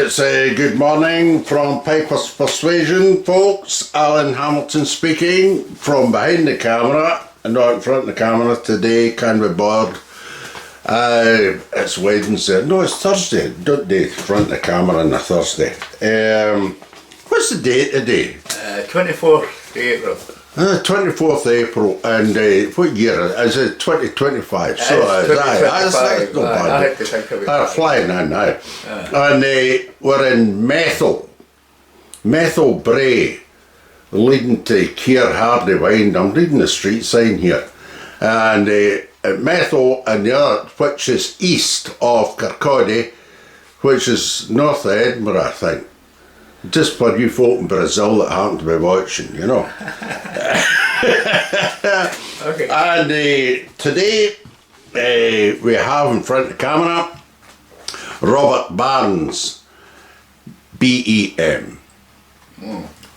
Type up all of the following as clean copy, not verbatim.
It's a good morning from Pipers'Persuasion, folks. Alan Hamilton speaking from behind the camera and not in front of the camera today. Can be bored. It's Wednesday. No, it's Thursday. Don't do front of the camera on a Thursday. What's the date today? 24th April. 24th April, and what year is it? 2025. So that's not bad. I had to think of it. Flying in now. And we're in Methyl Bray, leading to Keir Hardy Wine. I'm reading the street sign here. And Methyl and the other, which is east of Kirkcaldy, which is north of Edinburgh, I think. Just for you folk in Brazil that happen to be watching, you know. Okay. And today we have in front of the camera Robert Barnes BEM.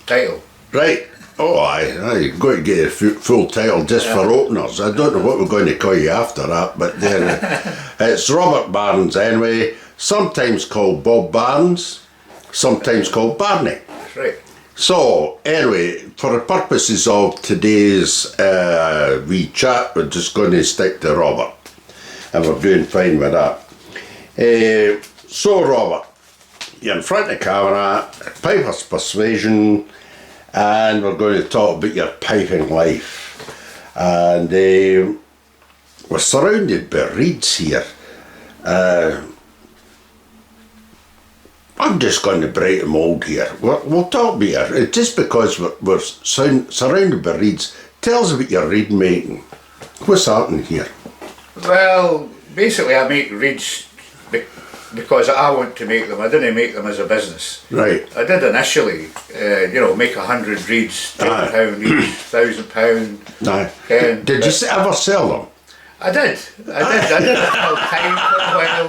Title. Right. Oh, you've got to get a full title just for openers. I don't know what we're going to call you after that, but then it's Robert Barnes anyway, sometimes called Bob Barnes. Sometimes called Barney. That's right. So, anyway, for the purposes of today's wee chat, we're just going to stick to Robert. And we're doing fine with that. So, Robert, you're in front of the camera, Pipers'Persuasion, and we're going to talk about your piping life. And we're surrounded by reeds here. I'm just going to break the mould here. We'll talk about it. Just because we're surrounded by reeds, tell us about your reed making. What's happening here? Well, basically I make reeds because I want to make them. I didn't make them as a business. Right. I did initially, make 100 reeds, £10 each, £1,000. Aye. Did you ever sell them? I did it full time for a while.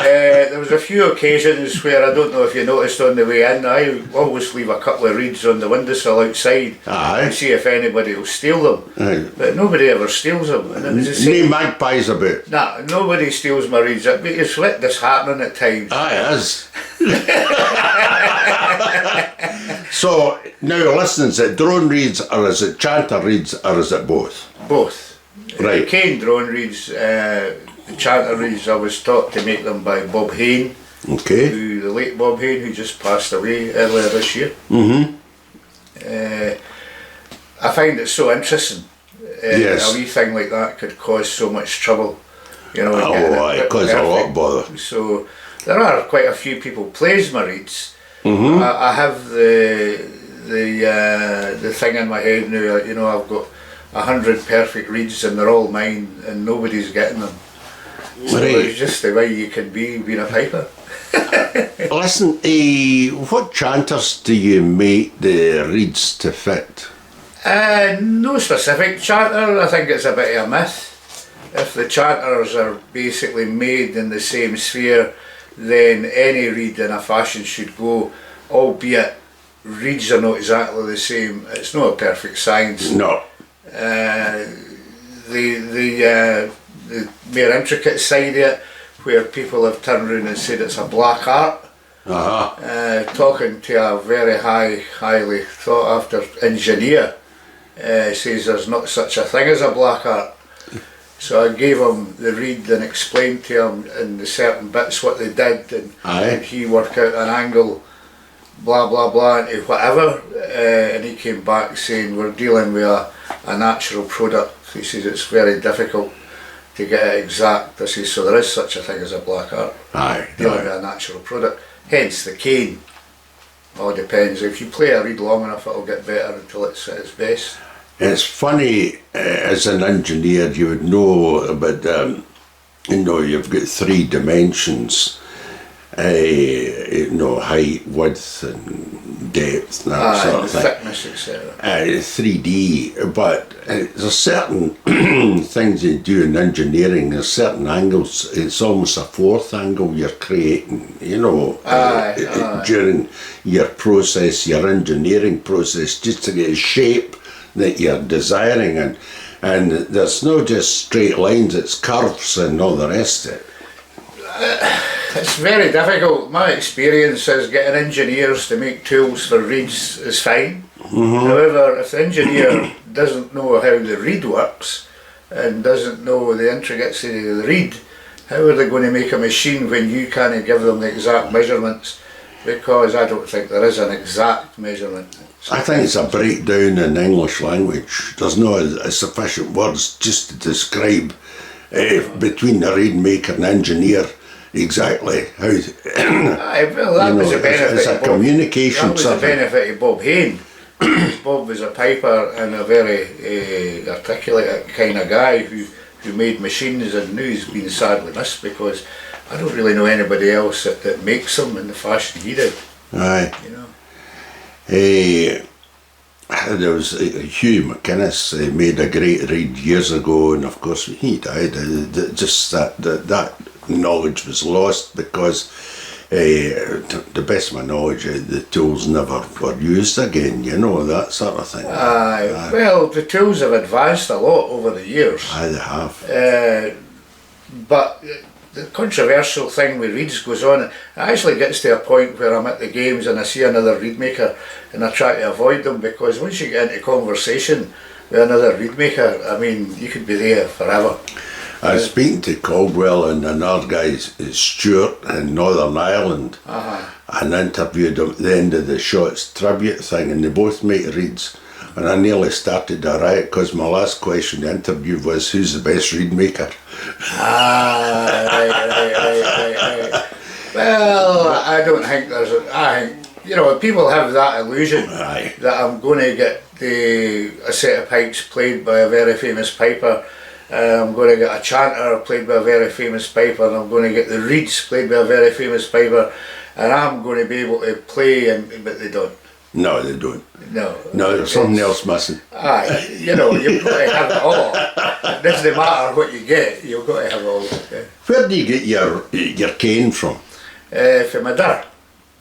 There was a few occasions where, I don't know if you noticed on the way in, I always leave a couple of reeds on the windowsill outside and see if anybody will steal them. Aye. But nobody ever steals them. And it was the same. No magpies about? Nah, nobody steals my reeds. But it's let this happening at times. Aye, it is. So, now listen, is it drone reeds or is it chanter reeds or is it both? Both. Right. Cane drone reeds, the chanter reeds, I was taught to make them by Bob Hayne. Okay. The late Bob Hayne, who just passed away earlier this year. Mm-hmm. I find it so interesting. Yes. A wee thing like that could cause so much trouble. You know, it causes a lot of bother. So there are quite a few people plays my reeds. Mm-hmm. I have the thing in my head now. You know, I've got 100 perfect reeds and they're all mine and nobody's getting them. So it's just the way you can be being a piper. Listen, what chanters do you make the reeds to fit? No specific chanter. I think it's a bit of a myth. If the chanters are basically made in the same sphere, then any reed in a fashion should go, albeit reeds are not exactly the same. It's not a perfect science. No. The more intricate side of it, where people have turned around and said it's a black art. Talking to a very highly thought after engineer, says there's not such a thing as a black art. So I gave him the reed and explained to him in the certain bits what they did, and he worked out an angle, blah blah blah, into whatever, and he came back saying we're dealing with a natural product. He says it's very difficult to get it exact. I says so there is such a thing as a black art. Dealing with a natural product. Hence the cane. All depends. If you play a reed long enough, it'll get better until it's at its best. It's funny, as an engineer, you would know about, you've got 3 dimensions. Height, width and depth and that sort of thing. Thickness, etc. 3D, but there's certain things you do in engineering, there's certain angles, it's almost a 4th angle you're creating, during your process, your engineering process, just to get a shape that you're desiring, and there's no just straight lines, it's curves and all the rest of it. It's very difficult. My experience is getting engineers to make tools for reeds is fine. However, if the engineer doesn't know how the reed works and doesn't know the intricacies of the reed, how are they going to make a machine when you can't give them the exact measurements? Because I don't think there is an exact measurement. I think it's a breakdown in English language. There's no sufficient words just to describe between the reed maker and engineer exactly how. Aye, well, that was a benefit. It's a communication. That was a benefit of Bob Hayne. Bob was a piper and a very articulate kind of guy who made machines, and now he's been sadly missed because I don't really know anybody else that makes them in the fashion he did. Aye. You know. There was Hugh McInnes made a great reed years ago, and of course he died. Just that knowledge was lost because, to the best of my knowledge, the tools never were used again. You know, that sort of thing. Well, the tools have advanced a lot over the years. Aye, they have. But the controversial thing with reeds goes on. It actually gets to a point where I'm at the games and I see another reed maker and I try to avoid them, because once you get into conversation with another reed maker, I mean, you could be there forever. I was speaking to Caldwell and another guy, Stuart, in Northern Ireland, and interviewed him at the end of the Shots tribute thing, and they both make reeds. And I nearly started a riot because my last question in the interview was, who's the best reed maker? Right. Well, I don't think there's I think, you know, people have that illusion that I'm going to get a set of pipes played by a very famous piper, I'm going to get a chanter played by a very famous piper, and I'm going to get the reeds played by a very famous piper, and I'm going to be able to play, but they don't. No, they don't. No, there's something else missing. Aye, you know, you've got to have it all. It doesn't matter what you get, you've got to have it all. Yeah. Where do you get your cane from? From Madar.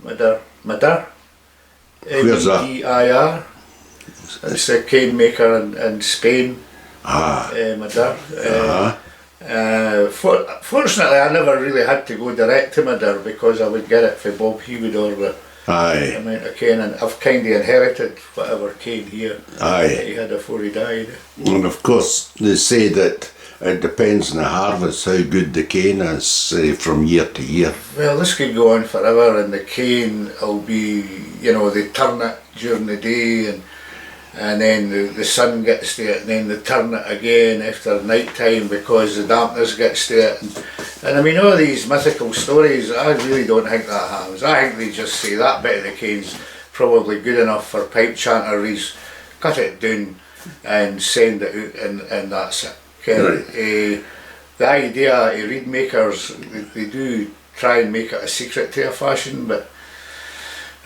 Where's that? M-E-D-I-R. It's a cane maker in Spain. Madar. Fortunately, I never really had to go direct to Madar because I would get it for Bob. He would order the amount of cane, and I've kind of inherited whatever cane here that he had before he died. And of course, they say that it depends on the harvest how good the cane is from year to year. Well, this could go on forever, and the cane will be, you know, they turn it during the day, and then the sun gets to it, and then they turn it again after night time because the dampness gets to it. And I mean, all these mythical stories, I really don't think that happens. I think they just say that bit of the cane's probably good enough for pipe chanter reeds, cut it down and send it out, and that's it. The idea of reed makers, they do try and make it a secret to a fashion, but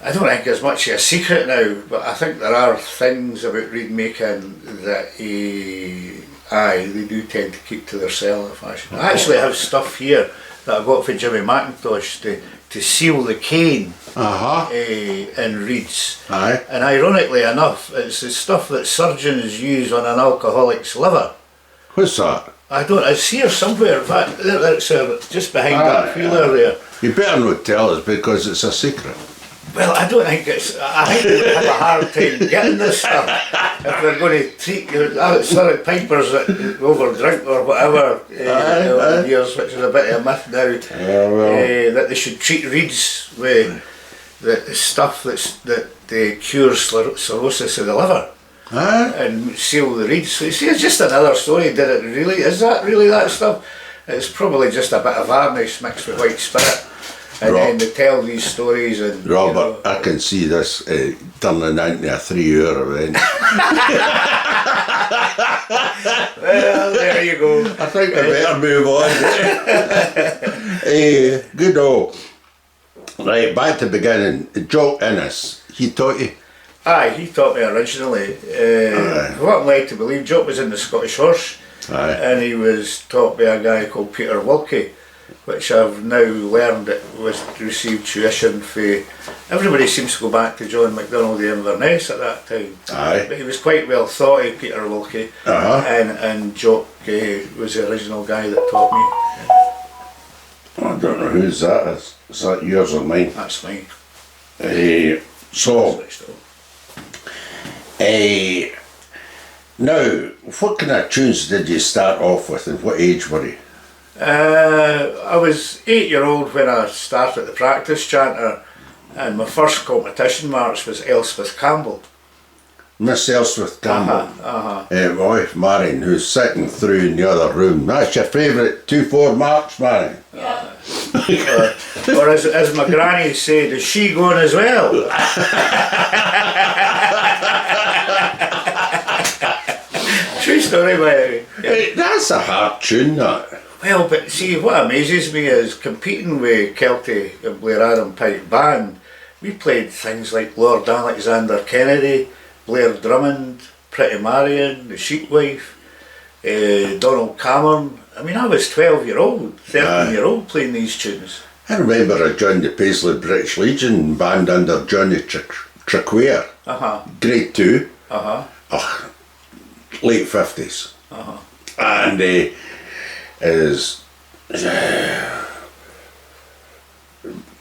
I don't think there's much of a secret now. But I think there are things about reed making that they do tend to keep to theirself in fashion. I actually have stuff here that I got for Jimmy McIntosh to seal the cane in reeds. And ironically enough, it's the stuff that surgeons use on an alcoholic's liver. What's that? It's here somewhere. In fact, it's just behind that feeler there. You better not tell us because it's a secret. Well, I don't think I think they would have a hard time getting this stuff if they're going to treat sort of pipers that overdrink or whatever over the years, which is a bit of a myth now, that they should treat reeds with the stuff that cures cirrhosis of the liver. And seal the reeds. So you see, it's just another story. Is that really that stuff? It's probably just a bit of varnish mixed with white spirit. And then they tell these stories and... Robert, I can see this turning into a 3-hour event. Well, there you go. I think I better move on. Good old. Right, back to the beginning. Jock Innes, he taught you? Aye, he taught me originally. What I'm led to believe, Jock was in the Scottish Horse, and he was taught by a guy called Peter Wilkie, which I've now learned it was to receive tuition for. Everybody seems to go back to John MacDonald the Inverness at that time. But he was quite well thought of, Peter Wilkie, and Jock was the original guy that taught me. I don't know whose that is. Is that yours or mine? That's mine. So, now, what kind of tunes did you start off with, and what age were you? I was 8-year-old when I started the practice chanter, and my first competition march was Elspeth Campbell. Miss Elspeth Campbell, Uh-huh. my wife Marion, who's sitting through in the other room. That's your favourite 2/4 march, Marion? Yeah. Or as my granny said, is she going as well? True story, by the way. Hey, that's a hard tune, that. Well, but see, what amazes me is competing with Kelty and Blair Adam Pipe Band, we played things like Lord Alexander Kennedy, Blair Drummond, Pretty Marion, The Sheepwife, Donald Cameron. I mean, I was 12-year-old, 13-year-old playing these tunes. I remember I joined the Paisley British Legion band under Johnny Triquare, grade 2, late 50s. And is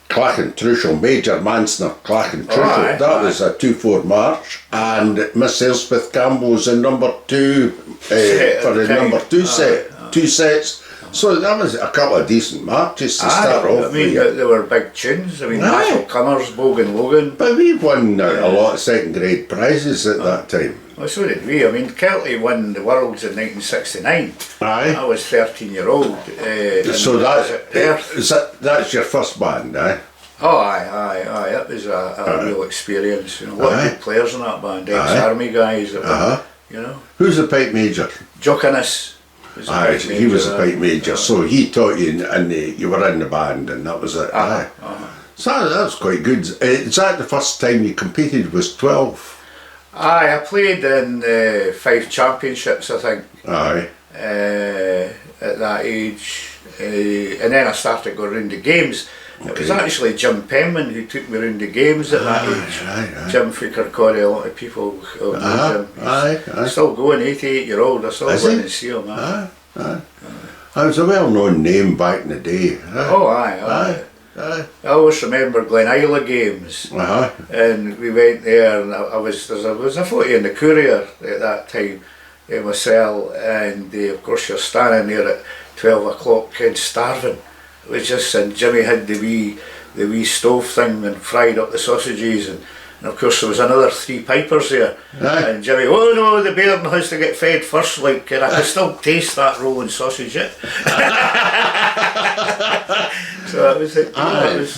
Clachan Trushell, Major Mansner, Clachan Trushell. That was a 2/4 march, and Miss Elspeth Campbell was in number 2 for the number 2 set, 2 sets. So that was a couple of decent marches to start off. I mean, they were big tunes. I mean, Nashville Cummers, Bogan Logan. But we won a lot of second grade prizes at that time. Well, so did we. I mean, Kelty won the Worlds in 1969. Aye. I was 13-year-old. So that's your first band, eh? Oh, aye. That was a real experience. You know, a lot of good players in that band, ex-army guys. That were, you know. Who's the pipe major? Jock Innes. Aye, he was a pipe major, so he taught you, and you were in the band, and that was it. So that was quite good. Is that the first time you competed? Was 12? Aye, I played in Fife Championships, I think. Aye. At that age, and then I started going round the games. It was actually Jim Penman who took me round the games at that age. Jim for Kirkcaldy, a lot of people know Jim. Still going, 88-year-old, I still went and see him. I was a well-known name back in the day. Aye. I always remember Glen Isla games, and we went there, and there was a photo in the Courier at that time, myself, and of course you're standing there at 12 o'clock, starving. It was just, and Jimmy had the wee stove thing and fried up the sausages, and of course there was another 3 pipers there, and Jimmy, oh no, the bairn has to get fed first, like, and I could still taste that rolling sausage yet. So it was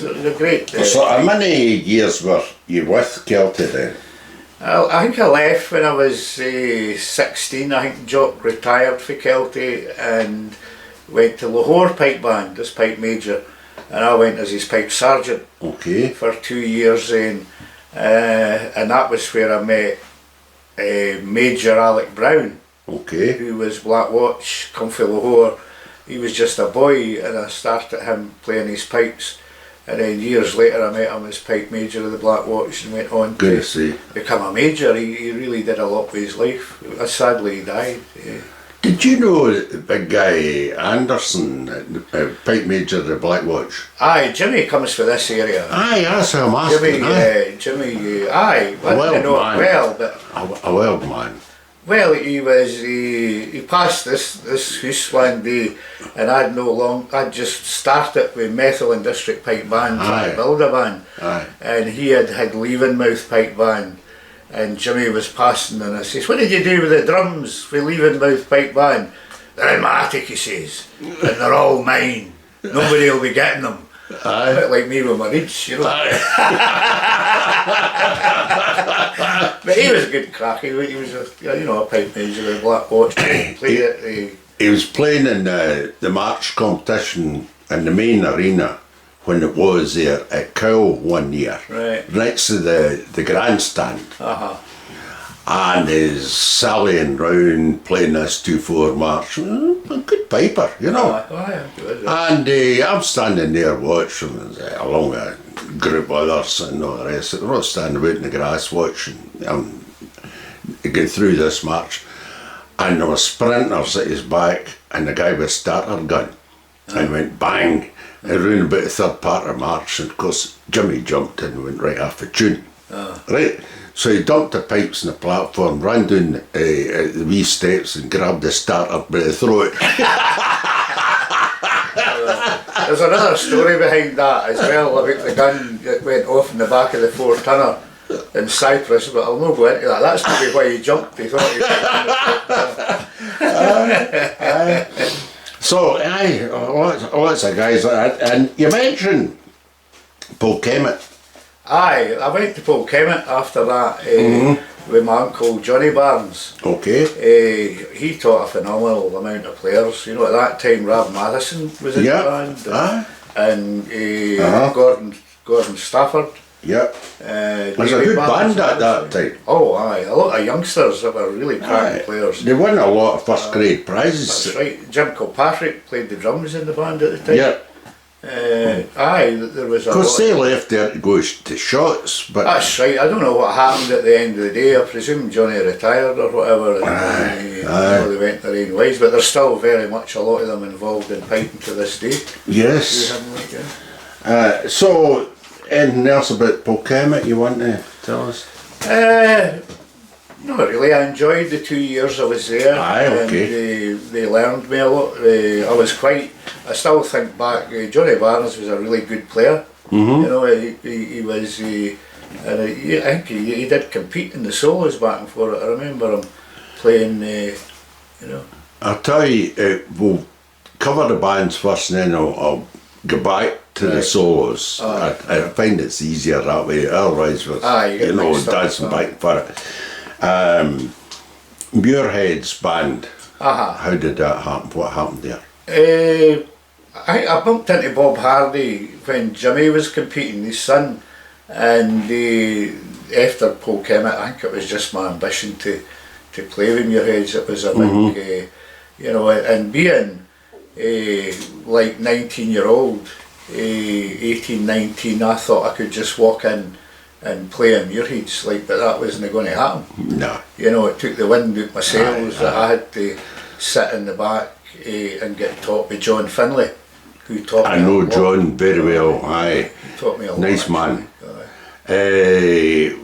a great. So how many years were you with Kelty then? I think I left when I was 16. I think Jock retired for Kelty and went to Lahore Pipe Band, this pipe major, and I went as his pipe sergeant for 2 years then, and that was where I met Major Alec Brown, who was Black Watch, come from Lahore. He was just a boy, and I started him playing his pipes, and then years later I met him as pipe major of the Black Watch and went on to become a major. He really did a lot with his life. Sadly he died. Did you know the big guy Anderson, the pipe major of the Black Watch? Aye, Jimmy comes from this area. Aye, that's how I'm asking. Jimmy, I didn't know it well, but a wild man. Well, he passed this house one day, and I'd just started with Methil and District Pipe Band, trying to build a band, and he had Leaving Mouth Pipe Band, and Jimmy was passing, and I says, what did you do with the drums for Leaving Mouth Pipe Band? They're in my attic, he says, and they're all mine. Nobody will be getting them. A bit like me with my reeds, you know. But he was a good crack. He was a pipe major with a Black Watch. He was playing in the march competition in the main arena when it was there at Cowell one year, next to the grandstand. And he's sallying round playing this 2/4 march. A good piper, you know. And I'm standing there watching along with a group of others and all the rest. They're all standing out in the grass watching going through this march. And there were sprinters at his back, and the guy with a starter gun. And went bang. around about the third part of March, and of course Jimmy jumped in and went right off a tune. Right, so he dumped the pipes on the platform, ran down the wee steps and grabbed the starter by the throat. There's another story behind that as well about the gun that went off in the back of the 4-tonner in Cyprus, but I'll not go into that. That's maybe why he jumped. He thought he So, lots of guys like that. And you mentioned Paul Kemet. Aye, I went to Paul Kemet after that with my uncle Johnny Barnes. Okay. He taught a phenomenal amount of players. You know, at that time Rob Matheson was in the band, and Gordon Stafford. Yeah. It was a good band at that time. Oh aye, a lot of youngsters that were really cracking players. They won a lot of first grade prizes. That's right. Jim Kilpatrick played the drums in the band at the time. Yeah. There was a lot. Of course they left there to go to shots, but... That's right, I don't know what happened at the end of the day. I presume Johnny retired or whatever, and they went their own ways, but there's still very much a lot of them involved in piping to this day. Yes. So, anything else about Paul Kemet you want to tell us? Not really. I enjoyed the 2 years I was there. And they learned me a lot. I still think back, Johnny Barnes was a really good player. You know, he was, and I think he did compete in the solos back and forth. I remember him playing, you know. I'll tell you, we'll cover the bands first and then I'll go back to the solos. I find it's easier that way, otherwise we're dancing back and forth. Muirhead's band, how did that happen? What happened there? I bumped into Bob Hardy when Jimmy was competing, his son, and after Paul Kemet, I think it was just my ambition to play with Muirheads. It was a big, you know, and being like 19-year-old, 18, 19, I thought I could just walk in and play in Muirheads, but that wasn't going to happen. No. You know, it took the wind out my sails. I had to sit in the back and get taught by John Finlay, who taught me I know John very well. He taught me a lot. Nice man.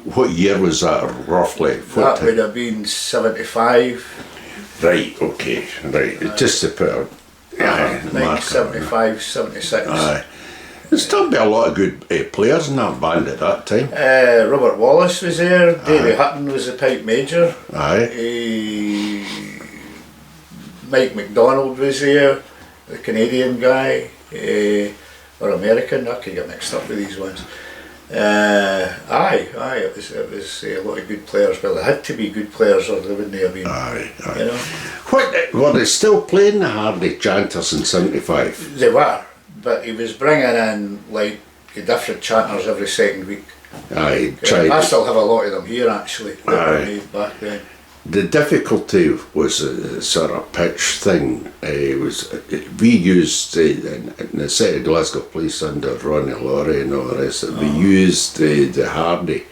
What year was that roughly? That would have been 75. Right, okay, right. Just to put a 75, 76. There's still be a lot of good players in that band at that time. Robert Wallace was there, Davy Hutton was the pipe major. Mike McDonald was there, the Canadian guy, or American, I can get mixed up with these ones. It was a lot of good players. Well, they had to be good players or they wouldn't have been. You know. What, were they still playing the Hardy Chanters in 75? They were, but he was bringing in different chanters every second week. I still have a lot of them here actually, that were made back then. The difficulty was a sort of pitch thing. We used in the set of Glasgow Police under Ronnie Laurie and all the rest of it, we used the Hardy,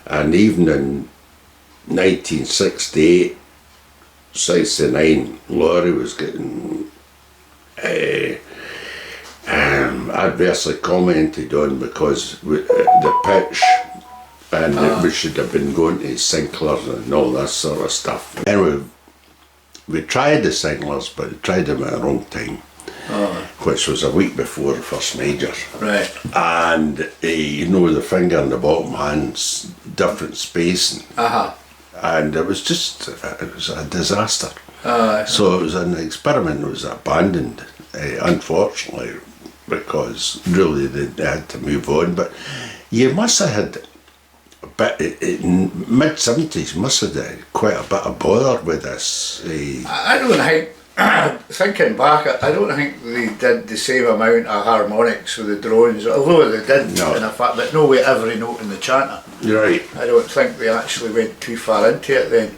and even in 1968, 69, Laurie was getting adversely commented on because the pitch, and we should have been going to Sinklers and all that sort of stuff. Anyway, we tried the Sinklers, but we tried them at the wrong time, which was a week before the first major. Right. And you know, the finger and the bottom hands, different spacing. And it was just, it was a disaster. So it was an experiment that was abandoned, unfortunately, because really they had to move on. But you must have had, but in mid-70s must have had quite a bit of bother with this. I don't think, thinking back, I don't think they did the same amount of harmonics with the drones, although they did in effect, but no way every note in the chanter. Right. I don't think they actually went too far into it then.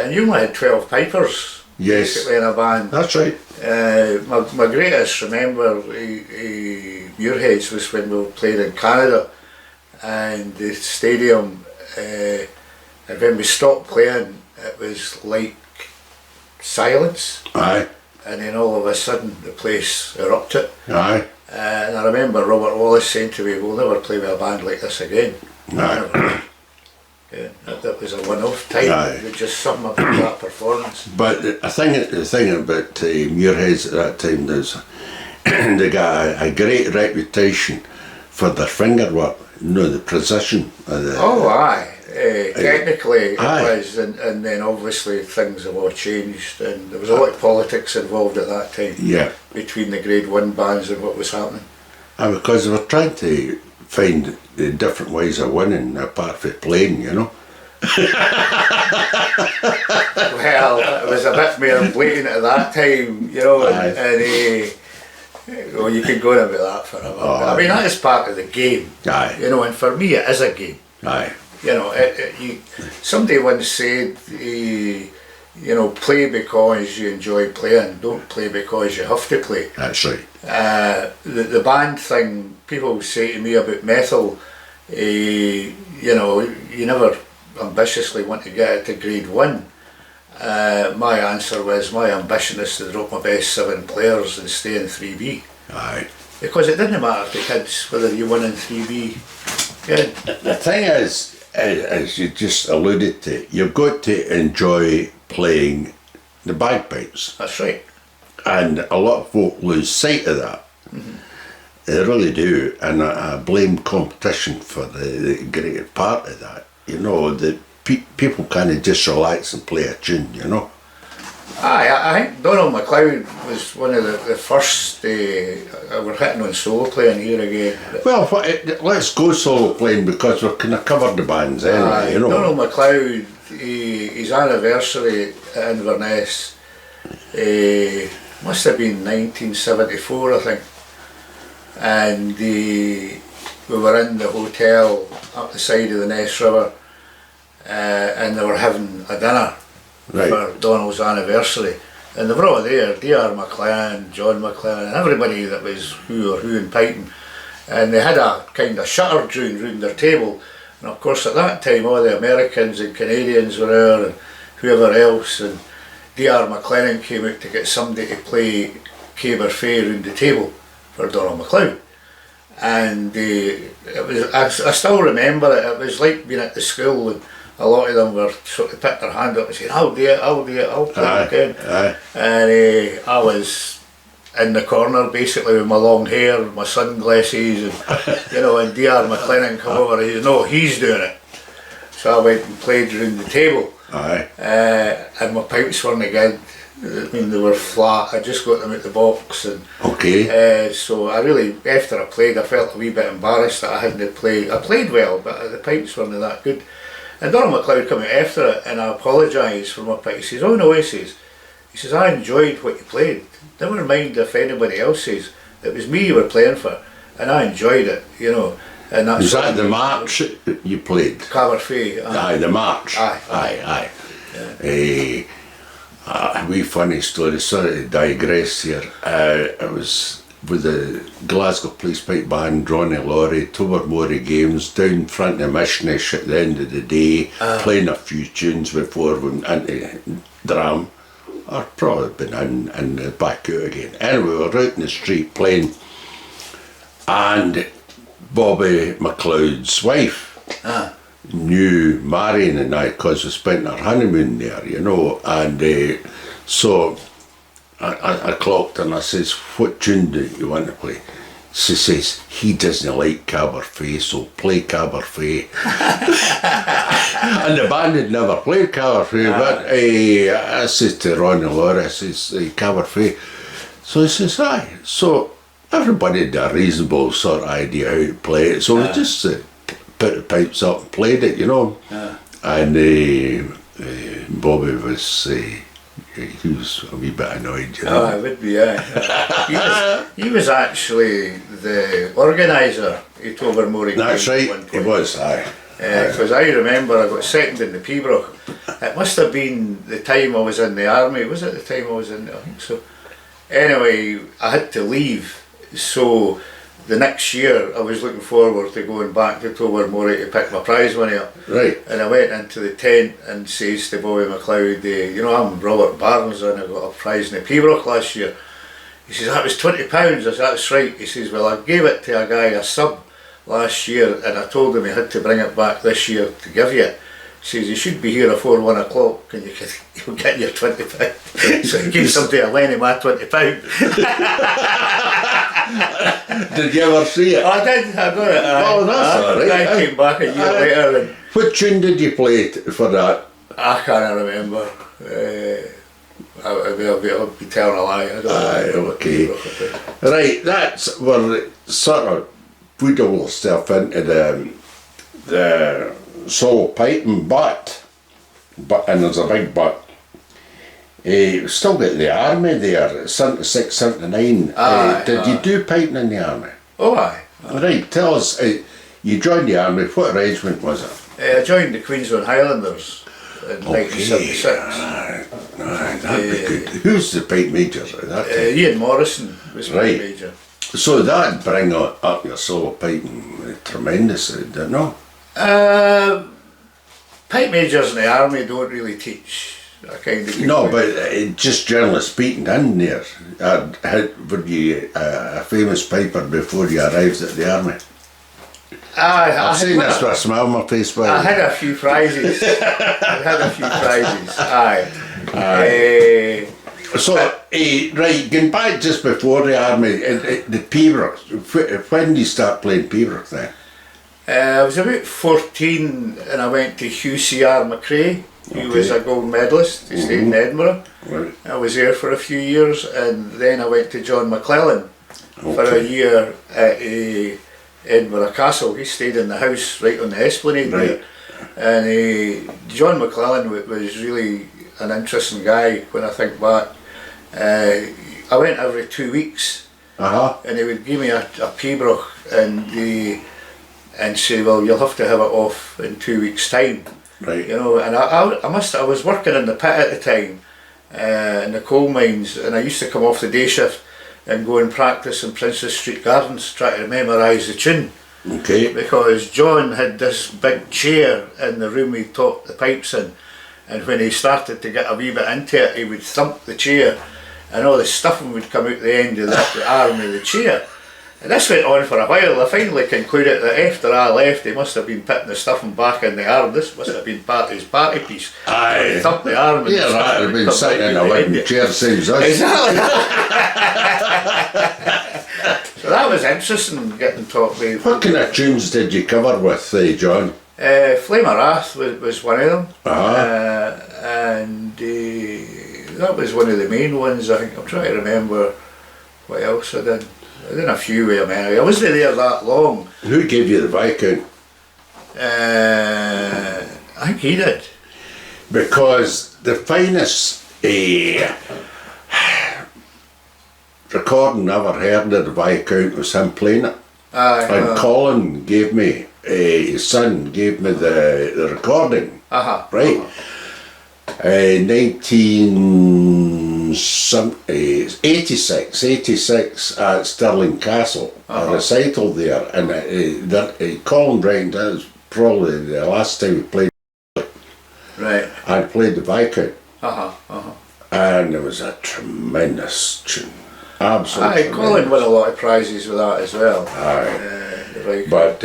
And you only had 12 pipers basically in a band. That's right. My greatest remember Muirheads was when we were playing in Canada, and the stadium, and when we stopped playing, it was like silence. And then all of a sudden the place erupted. And I remember Robert Wallace saying to me, we'll never play with a band like this again. Aye. Yeah, that was a one-off time. Aye. It was just something about that performance. But the thing about Muirheads at that time is they got a great reputation for their finger work, the precision of the... Oh, aye. Technically it Aye. was, and then obviously things have all changed, and there was a lot of politics involved at that time. Yeah. Between the Grade 1 bands and what was happening. And because they were trying to find different ways of winning apart from playing, Well, it was a bit more blatant at that time, and well, you could go on about that forever. I mean, that is part of the game. Aye. And for me it is a game. Aye. Somebody once said, play because you enjoy playing, don't play because you have to play. That's right. The band thing, people say to me about metal, you never ambitiously want to get it to Grade 1. My answer was, my ambition is to drop my best 7 players and stay in 3B. Aye. Because it didn't matter to kids whether you won in 3B. Yeah. The thing is, as you just alluded to, you've got to enjoy playing the bagpipes. That's right. And a lot of folk lose sight of that. Mm-hmm. They really do. And I blame competition for the greater part of that. The people kind of just relax and play a tune, Aye, I think Donald MacLeod was one of the first, we're hitting on solo playing here again. Well, let's go solo playing because we've kind of covered the bands anyway, Donald MacLeod, his anniversary at Inverness, must have been 1974, I think. And we were in the hotel up the side of the Ness River, and they were having a dinner. Right. For Donald's anniversary, and they were all there, D.R. McLean, John McLean, and everybody that was who in piping, and they had a kind of shutter drawn round their table, and of course at that time all the Americans and Canadians were there and whoever else, and D.R. McLennan came out to get somebody to play Caber Fay round the table for Donald MacLeod. And it was, I still remember it was like being at the school, and a lot of them were sort of put their hand up and saying, I'll do it, I'll play again. And I was in the corner basically with my long hair, my sunglasses, and and D.R. McLennan come over and he said, no, he's doing it. So I went and played round the table. And my pipes weren't good. I mean, they were flat. I just got them out the box, and so I really, after I played, I felt a wee bit embarrassed that I hadn't played. I played well, but the pipes weren't that good. And Donald MacLeod came out after it, and I apologised for my pipes. He says, "Oh no," he says, "I enjoyed what you played. Never mind if anybody else says. It was me you were playing for, and I enjoyed it, And that's is that the march you played? Caber Fay. Aye, the march. Aye. Yeah. A wee funny story, sorry to digress here. It was with the Glasgow Police Pipe Band, Ronnie Laurie, Tobermory Games, down front of Mishnish at the end of the day, playing a few tunes before we went into dram, or probably been in back out again. Anyway, we were out in the street playing, and Bobby MacLeod's wife knew Marion and I, because we spent our honeymoon there, and so I clocked and I says, "What tune do you want to play?" She says, "He doesn't like Caber Fay, so play Caber Fay." And the band had never played Caber Fay, but I says to Ronnie Laurie, I says, "Caber Fay." So he says, "Aye." So everybody had a reasonable sort of idea how to play it, so we just put the pipes up and played it, and Bobby was he was a wee bit annoyed, Oh, I would be, he was actually the organiser at Tobermory. That's right, he was, because I remember I got second in the Pembroke. It must have been the time I was in the army, was it the time I was in it? I think so. Anyway, I had to leave, so the next year I was looking forward to going back to Tobermory to pick my prize money up. Right. And I went into the tent and says to Bobby MacLeod, I'm Robert Barnes and I got a prize in the Pembroke last year. He says, that was £20. I said, that's right. He says, well, I gave it to a guy, a sub, last year, and I told him he had to bring it back this year to give you it. He says, you should be here before 1 o'clock and you'll get your £20. So he gave somebody a Lenny my £20. Did you ever see it? I did, I got it. Oh, that's all right. I came back a year later and What tune did you play for that? I can't remember. I'll be telling a lie. I don't know. Okay. Right, that's where it sort of put all the stuff into the solo piping, but and there's a big but. Still got the army there, 76, 79. Did you do piping in the army? Oh, aye. Right, tell us, you joined the army, what regiment was it? I joined the Queensland Highlanders in 1976. That'd be good. Who's the pipe major at that time? Ian Morrison was my major. So that'd bring up your solo piping tremendously, didn't it? Pipe majors in the army don't really teach that kind of thing. No, but just generally speaking, in there, were you a famous piper before you arrived at the army? I've seen this with a smile on my face. I had a few prizes. Aye. So, right, going back just before the army, the Pembroke, when did you start playing Pembroke then? I was about 14 and I went to Hugh C.R. McRae, who was a gold medalist. He stayed in Edinburgh. Right. I was there for a few years and then I went to John McClellan for a year at Edinburgh Castle. He stayed in the house right on the Esplanade there. And John McClellan was really an interesting guy when I think back. I went every 2 weeks and he would give me a Pembroke and say, well, you'll have to have it off in 2 weeks' time. Right. You know, and I was working in the pit at the time, in the coal mines, and I used to come off the day shift and go and practice in Princess Street Gardens, trying to memorise the tune. Okay. Because John had this big chair in the room he taught the pipes in, and when he started to get a wee bit into it, he would thump the chair, and all the stuffing would come out the end of the arm of the chair. And this went on for a while. I finally concluded that after I left, he must have been putting the stuffing back in the arm. This must have been part of his party piece. Aye. He thumped the arm and right, I've been sitting in a wooden chair since us. Exactly. So that was interesting, getting taught with. What kind of tunes did you cover with, John? Flame of Wrath was one of them. And that was one of the main ones. I think I'm trying to remember what else I did. I did a few with him anyway. I wasn't there that long. Who gave you the Viscount? I think he did. Because the finest recording I ever heard of the Viscount was him playing it. And Colin gave me, his son gave me the recording. Right? 86 at Stirling Castle, a recital there, and Colin Bryant, that was probably the last time he played. Right. I played the Viscount. And it was a tremendous tune. Absolutely. Colin won a lot of prizes with that as well. But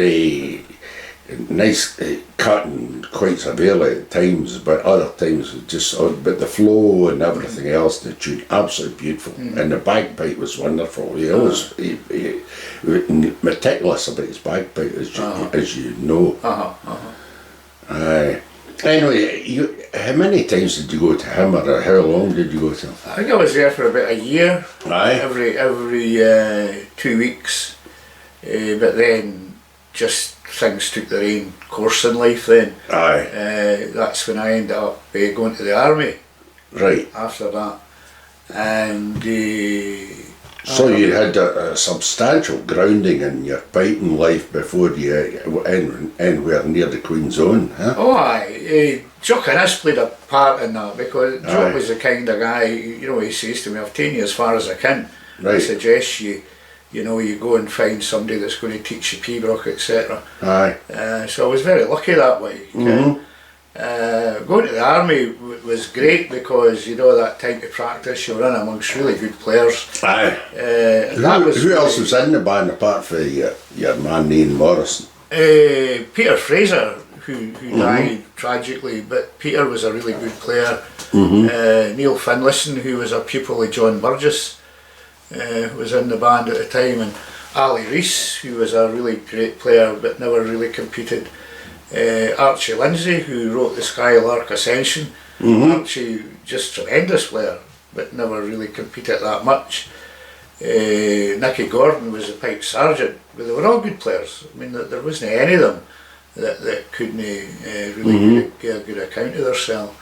nice cutting quite severely at times, but other times just but the flow and everything else, the tune absolutely beautiful. And the bagpipe was wonderful. He always meticulous about his bagpipe, as you know. Anyway, how many times did you go to him, or how long did you go to him? I think I was there for about a year. Every 2 weeks, but then just things took their own course in life then. That's when I ended up going to the army. Right. After that. And so you had a substantial grounding in your piping life before you anywhere near the Queen's Own, huh? Oh aye, Jock Innes played a part in that, because Jock was the kind of guy, you know, he says to me, I've taken you as far as I can. I suggest you go and find somebody that's going to teach you Pembroke, etc. So I was very lucky that way. Going to the army was great because, you know, that time to practice, you were in amongst really good players. Aye. Who else was in the band apart from your man Ian Morrison? Peter Fraser, who died tragically, but Peter was a really good player. Neil Finlayson, who was a pupil of John Burgess, was in the band at the time, and Ali Rees, who was a really great player but never really competed. Archie Lindsay, who wrote the Skylark Ascension. Archie, just tremendous player, but never really competed that much. Nicky Gordon was the pipe sergeant, but they were all good players. I mean, there wasn't any of them that couldn't really give a good account of themselves.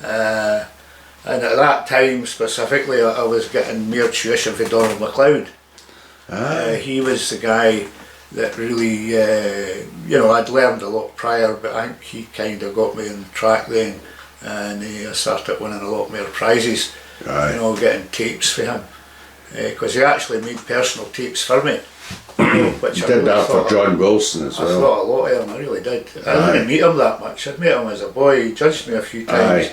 And at that time specifically, I was getting more tuition for Donald MacLeod. He was the guy that really, you know, I'd learned a lot prior, but I think he kind of got me on track then, and I started winning a lot more prizes, you know, getting tapes for him, because he actually made personal tapes for me. You know, which You did that for John Wilson as well. I thought a lot of him, I really did. I didn't meet him that much. I'd met him as a boy, he judged me a few times,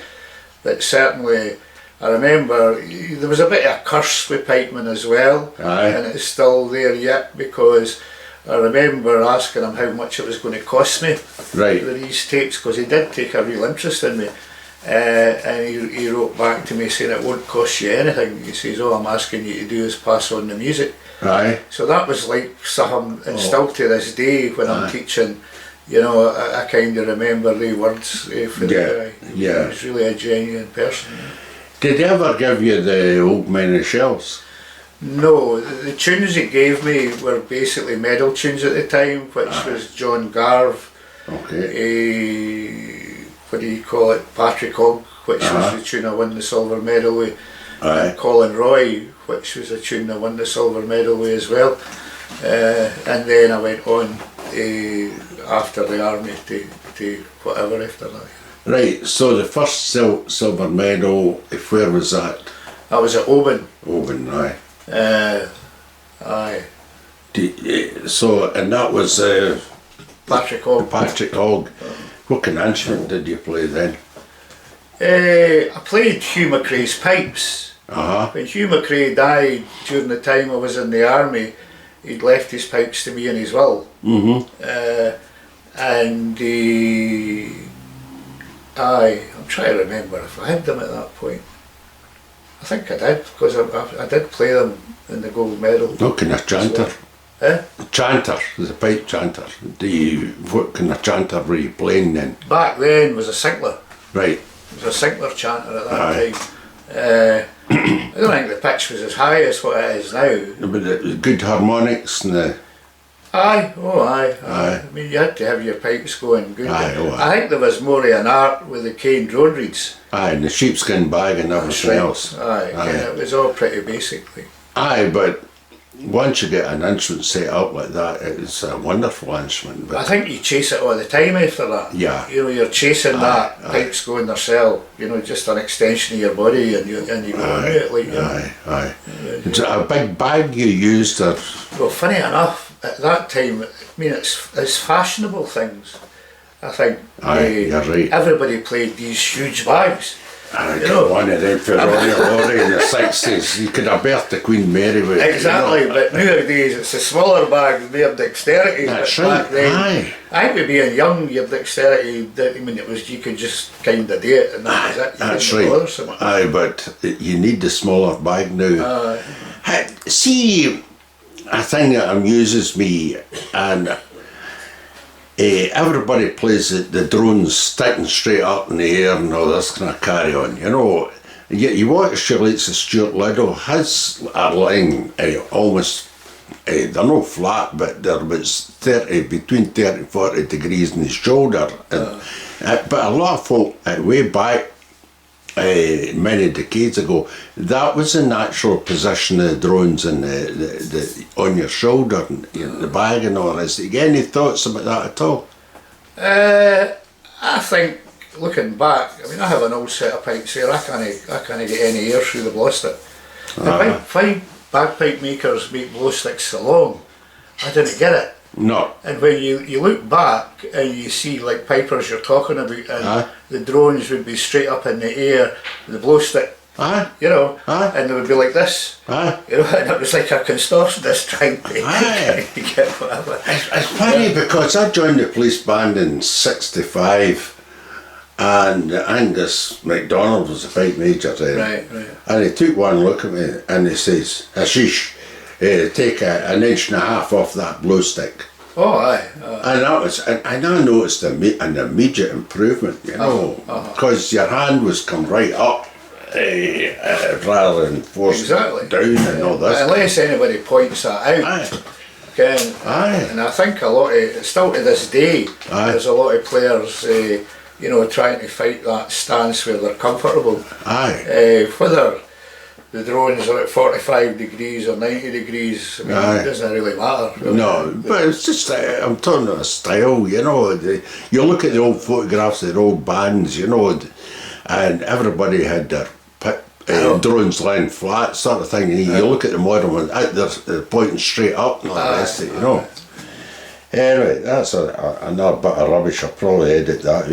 but certainly I remember there was a bit of a curse with pikemen as well, and it's still there yet, because I remember asking him how much it was going to cost me for these tapes, because he did take a real interest in me, and he wrote back to me saying it won't cost you anything. He says, all I'm asking you to do is pass on the music. So that was like something, and still to this day when I'm teaching, you know, I kind of remember the words for the guy. He was really a genuine person. Did he ever give you the Old Men of Shells? No, the tunes he gave me were basically medal tunes at the time, which was John Garve, what do you call it, Patrick Hogg, which was the tune I won the silver medal with, and Colin Roy, which was a tune I won the silver medal with as well. And then I went on after the army to whatever after that. Right, so the first silver medal, where was that? I was at Oban. Oban, aye. Aye. So, and that was Patrick Hogg. Patrick Hogg. What kind of instrument did you play then? I played Hugh McRae's pipes. When Hugh McRae died during the time I was in the army, he'd left his pipes to me in his will. And I'm trying to remember if I had them at that point. I think I did, because I did play them in the gold medal. What kind of chanter? Chanter, was a pipe chanter. What kind of chanter were you playing then? Back then was a Sinclair. Right. It was a Sinclair chanter at that time. I don't think the pitch was as high as what it is now. But it was good harmonics and the... Aye. I mean, you had to have your pipes going good. I think there was more of an art with the cane drone reeds. And the sheepskin bag and everything else. It was all pretty basically. But once you get an instrument set up like that, it's a wonderful instrument. But I think you chase it all the time after that. You know, you're chasing that pipes going themselves. You know, just an extension of your body, and you go on it like. It's a big bag you used. Well, funny enough, at that time, I mean, it's fashionable things. I think you're right. Everybody played these huge bags. I got one of them for Ronnie Laurie in the 60s. You could have birthed the Queen Mary with it. Exactly, but nowadays it's a smaller bag with more dexterity. That's right. Back then, I think with being young, your dexterity, I mean, you could just kind of do it, and that was it. That's right. So but you need the smaller bag now. See, a thing that amuses me, and everybody plays the drones sticking straight up in the air and all this kind of carry on, you know. You watch your likes of Stuart Liddell, his are lying almost, they're not flat, but they're between 30 and 40 degrees in his shoulder. But a lot of folk, way back, many decades ago, that was the natural position of the drones and the on your shoulder and the bag and all this. Do you get any thoughts about that at all? I think, looking back, I mean, I have an old set of pipes here. I can't get any air through the blow stick. The fine bagpipe makers make blow sticks so long. I didn't get it. No. And when you look back and you see like Pipers you're talking about, and the drones would be straight up in the air, the blow stick, you know, and they would be like this, you know, and it was like a contortionist trying to get whatever. It's funny because I joined the police band in '65, and Angus MacDonald was the pipe major then. Right. And he took one look at me and he says, "Ashish, take an inch and a half off that blow stick." Oh, aye. And that was, and I noticed an immediate improvement, you know, because your hand was come right up rather than forced down and all this. Unless anybody points that out. And I think a lot of, still to this day, there's a lot of players, you know, trying to fight that stance where they're comfortable. Whether the drones are at 45 degrees or 90 degrees, I mean, it doesn't really matter. Really. No, but it's just, I'm talking about a style, you know. You look at the old photographs of the old bands, you know, and everybody had their drones lying flat, sort of thing. And you look at the modern ones, they're pointing straight up and all the rest of it, you know. Anyway, that's another bit of rubbish. I'll probably edit that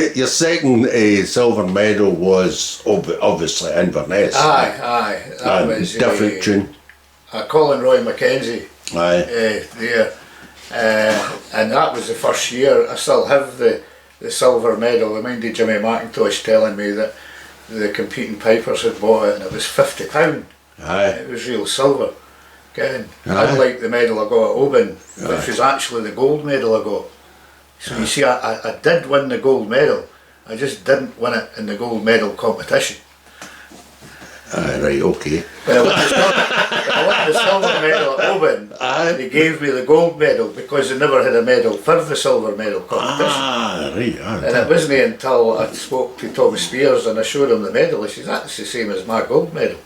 out. Your second silver medal was obviously Inverness. That was different tune. Colin Roy Mackenzie. There. And that was the first year. I still have the silver medal. I minded Jimmy McIntosh telling me that the competing pipers had bought it and it was £50. It was real silver. Unlike the medal I got at Oban, which was actually the gold medal I got. So you see, I did win the gold medal, I just didn't win it in the gold medal competition. Right, okay. When I won the silver medal at Oban, they gave me the gold medal because they never had a medal for the silver medal competition. And it wasn't until I spoke to Tom Spears and I showed him the medal, he says, "That's the same as my gold medal."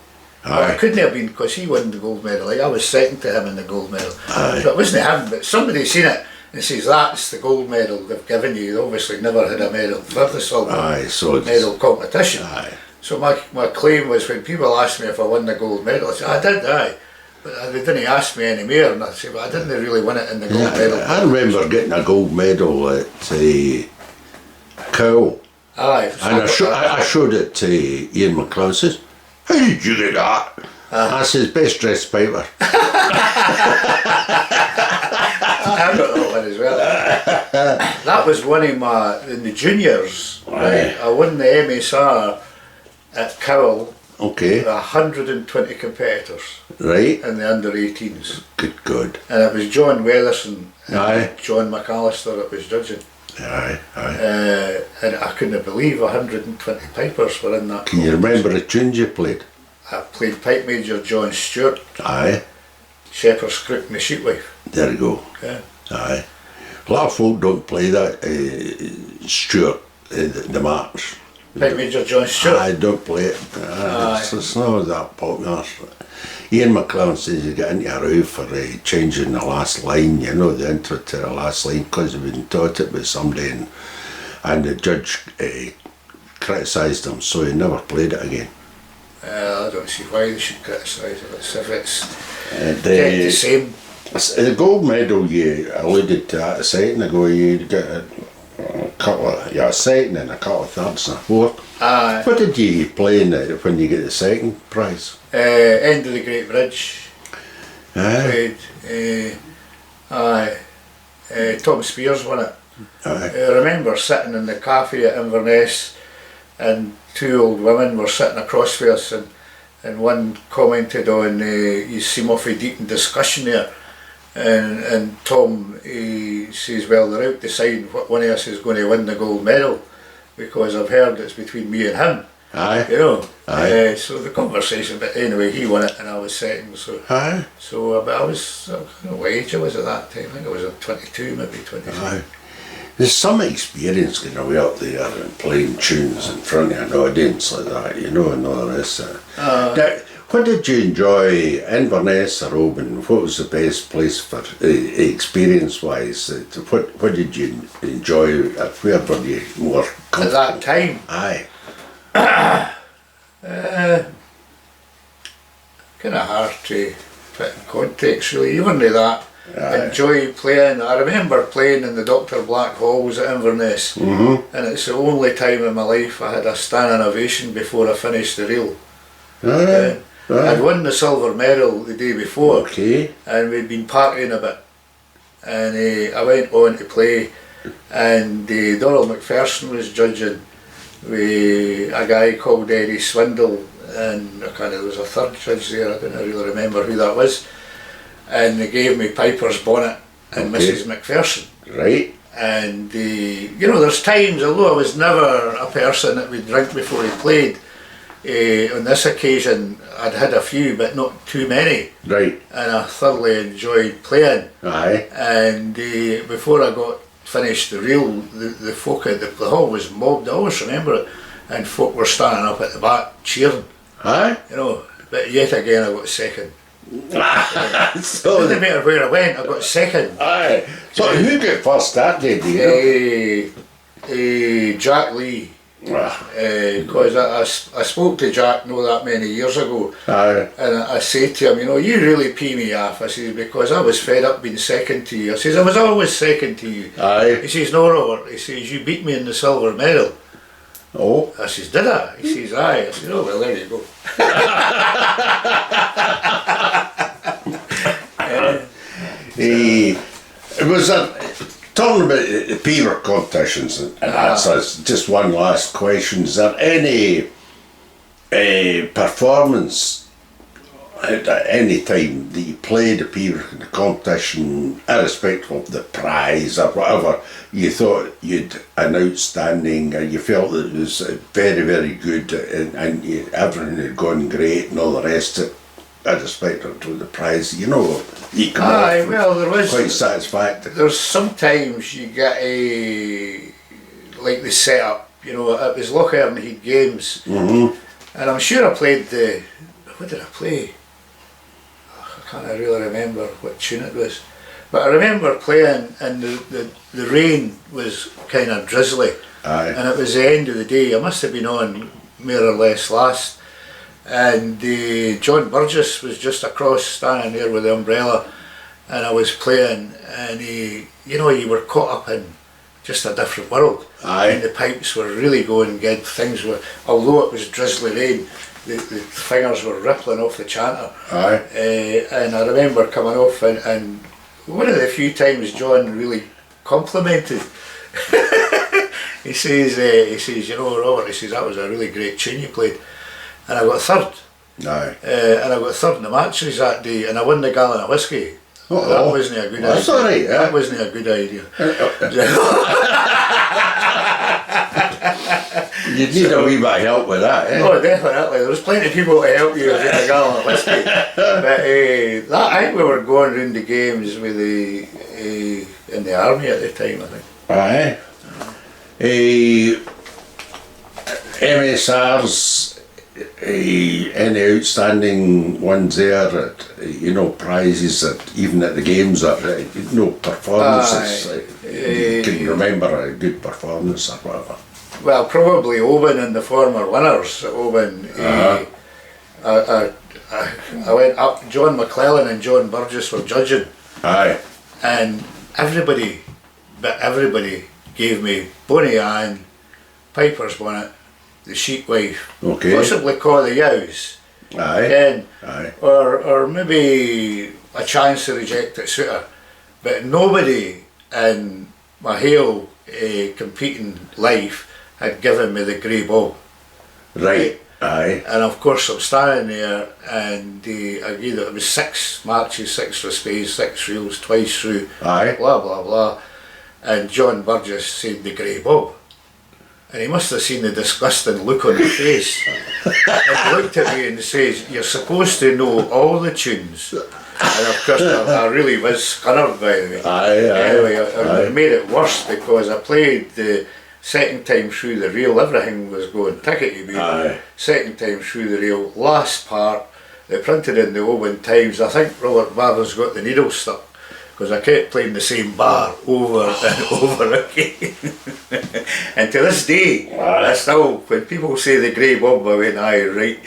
Well, it couldn't have been because he won the gold medal. I was second to him in the gold medal. So it wasn't him, but somebody seen it and says, "That's the gold medal they've given you." They obviously never had a medal for the silver medal competition. So my claim was, when people asked me if I won the gold medal, I said, "I did, but they didn't ask me any more." And I said, "But I didn't really win it in the gold medal." I remember getting a gold medal at Cowell. And I showed it to Ian McLeod. Says, "How did you get that?" I says, "Best dressed piper." I got that one as well. That was one of my, in the juniors, right? I won the MSR at Cowell. 120 competitors. Right. In the under 18s. Good. And it was John Weatherson and John McAllister that was judging. And I couldn't believe 120 pipers were in that. Can you remember the tunes you played? I played Pipe Major John Stewart. Shepherd's Crook and the Sheepwife. There you go. A lot of folk don't play that Stewart, the march. Pipe Major John Stewart? I don't play it. It's not that popular. Ian McLeod says you got into a row for changing the last line, you know, the intro to the last line, because he'd been taught it by somebody, and the judge criticised him, so he never played it again. I don't see why they should criticise it. If it's the same. The gold medal, you alluded to that a second ago, you get a couple of, a second and a couple of thirds and a fourth. What did you play in it when you get the second prize? End of the Great Bridge. Played. Tom Spears won it. I remember sitting in the cafe at Inverness and two old women were sitting across from us, and one commented on, "You seem awfully deep in discussion there." And Tom, he says, "Well, they're out deciding what one of us is going to win the gold medal, because I've heard it's between me and him." You know. So the conversation, but anyway, he won it and I was second. So but I was, I don't know what age I was at that time. I think I was 22, maybe 23. There's some experience going away up there and playing tunes in front of an audience like that, you know, and all the rest of it. Now, what did you enjoy, Inverness or Oban? What was the best place for experience-wise? What did you enjoy? Where were you more comfortable? At that time? Aye. Kind of hard to put in context really, even to that. Enjoy playing. I remember playing in the Dr. Black Halls at Inverness, and it's the only time in my life I had a standing ovation before I finished the reel. I'd won the silver medal the day before, and we'd been partying a bit, and I went on to play, and Donald McPherson was judging with a guy called Eddie Swindle, and there was a third judge there, I don't really remember who that was, and they gave me Piper's bonnet and Mrs. McPherson. Right. And you know, there's times, although I was never a person that would drink before he played, on this occasion I'd had a few but not too many. Right. And I thoroughly enjoyed playing. Aye. And before I got finished the reel, the folk at the hall was mobbed, I always remember it, and folk were standing up at the back cheering. Aye. You know, but yet again I got second. So It didn't matter where I went, I got second. Aye. So who got first that day, do you know? Jack Lee. Because I spoke to Jack not that many years ago, and I said to him, you know, you really pee me off. I says, because I was fed up being second to you. I says, I was always second to you. Aye. He says, no, Robert. He says, you beat me in the silver medal. Oh. I says, did I? He says, aye. I says, oh, well, there you go. It was talking about the Peter competitions, and that's just one last question. Is there any performance at any time that you played a Peter competition, irrespective of the prize or whatever, you thought you'd an outstanding, you felt that it was very, very good, and everything had gone great and all the rest of it? Irrespective of the prize, you know, you come off well, there was quite satisfactory. There's sometimes you get like the setup, you know, it was Lochern Heat Games, and I'm sure I played what did I play? I can't really remember what tune it was, but I remember playing, and the rain was kind of drizzly, and it was the end of the day. I must have been on more or less last. And John Burgess was just across, standing there with the umbrella, and I was playing, and you know, you were caught up in just a different world. And the pipes were really going good. Things were, although it was drizzly rain, the fingers were rippling off the chanter. And I remember coming off, and one of the few times John really complimented. he says, you know, Robert, he says, that was a really great tune you played. And I got third. And I got third in the matches that day, and I won the gallon of whiskey. That wasn't a good idea. That's alright, yeah. That wasn't a good idea. You'd need a wee bit of help with that, eh? Oh, definitely. There was plenty of people to help you with a gallon of whiskey. But I think we were going round the games with in the army at the time, I think. MSRs, any outstanding ones there, you know, prizes that even at the games, or you know, performances, you can remember a good performance or whatever. Well, probably Oban and the former winners. Oban, I went up, John McClellan and John Burgess were judging. And everybody gave me Bonnie Ann, Piper's bonnet, the sheep wife, possibly Call the Yows, again, or maybe a chance to reject it suitor, but nobody in my whole competing life had given me the grey bob. And of course I'm standing there, and it was 6 marches, 6 respays, 6 reels, twice through, blah blah blah, and John Burgess said the grey bob. And he must have seen the disgusting look on the face. And he looked at me and says, you're supposed to know all the tunes. And of course I really was scunnered, by the way. Anyway, it made it worse because I played the second time through the reel, everything was going tickety boo. Second time through the reel, last part, they printed in the Oban Times, I think Robert Barnes got the needle stuck, because I kept playing the same bar over and over again. And to this day, I still, when people say the grey bob, I went, aye, right.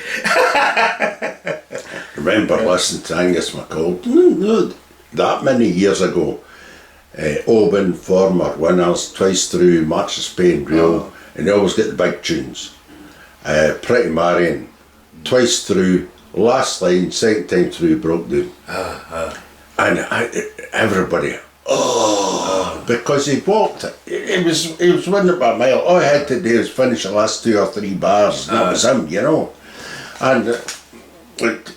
remember listening to Angus MacColl, no, that many years ago. Oban, former winners, twice through, March of Spain, Real, and they always get the big tunes. Pretty Marion, twice through, last line, second time through, broke down. And everybody, because he walked, he was winning by a mile. All he had to do was finish the last 2 or 3 bars, and that was him, you know. And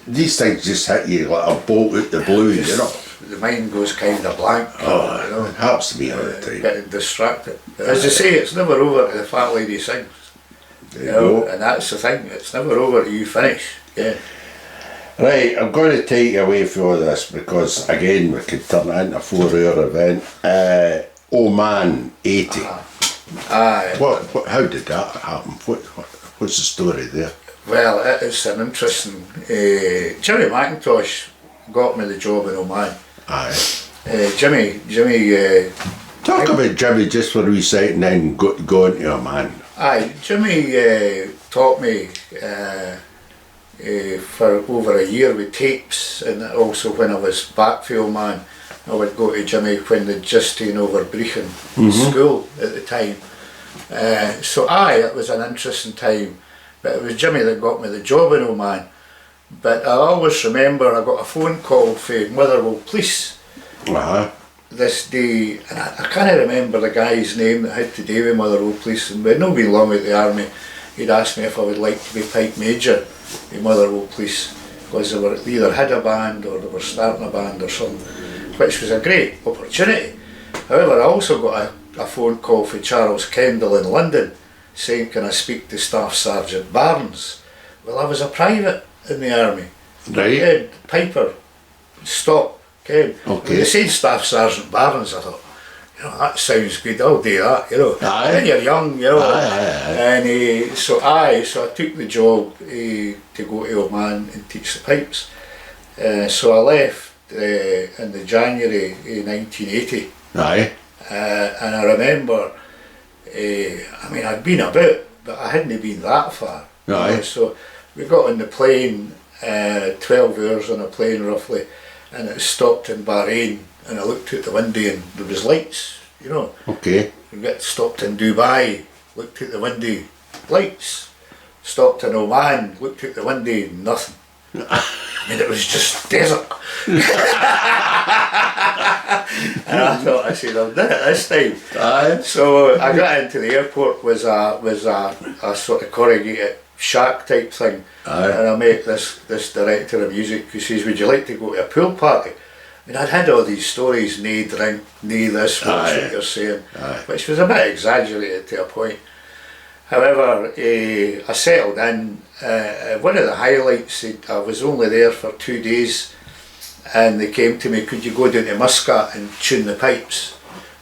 these things just hit you like a bolt out the blue, you know. The mind goes kind of blank. You know? It happens to me all the time. Getting distracted. As you say, it's never over till the fat lady sings. There you go. And that's the thing, it's never over till you finish. Yeah. Right, I'm going to take you away from all this because, again, we could turn it into a 4-hour event. Oh Man 80. How did that happen? What's the story there? Well, it's an interesting... Jimmy McIntosh got me the job in Oman. Aye. Jimmy... Talk about Jimmy just for a wee second and then go into Oman. Aye, Jimmy taught me for over a year with tapes, and also when I was backfield man, I would go to Jimmy when they'd just taken over Brechin school at the time. So it was an interesting time, but it was Jimmy that got me the job in Oman. But I always remember I got a phone call from Motherwell Police this day, and I can't remember the guy's name that had to do with Motherwell Police, and we'd not been long at the army. He'd asked me if I would like to be pipe major in Motherwell Police, because they either had a band or they were starting a band or something, which was a great opportunity. However, I also got a phone call from Charles Kendall in London saying, can I speak to Staff Sergeant Barnes? Well, I was a private in the army. Right. Piper, stop. Okay. When they said Staff Sergeant Barnes, I thought, you know, that sounds good, I'll do that, you know. When you're young, you know. And so I took the job to go to Oman and teach the pipes. So I left in the January 1980. And I remember, I'd been about, but I hadn't been that far. You know, so we got on the plane, 12 hours on a plane roughly, and it stopped in Bahrain, and I looked out the window and there was lights, you know. We got stopped in Dubai, looked out the window, lights. Stopped in Oman, looked out the window, nothing. It was just desert. And I thought, I said, I've done it this time. So I got into the airport, was a sort of corrugated shack type thing, and I met this director of music who says, would you like to go to a pool party? I mean, I'd had all these stories, nae drink, nae this, what you're saying, which was a bit exaggerated to a point. However, I settled in. One of the highlights, I was only there for 2 days, and they came to me, could you go down to Muscat and tune the pipes?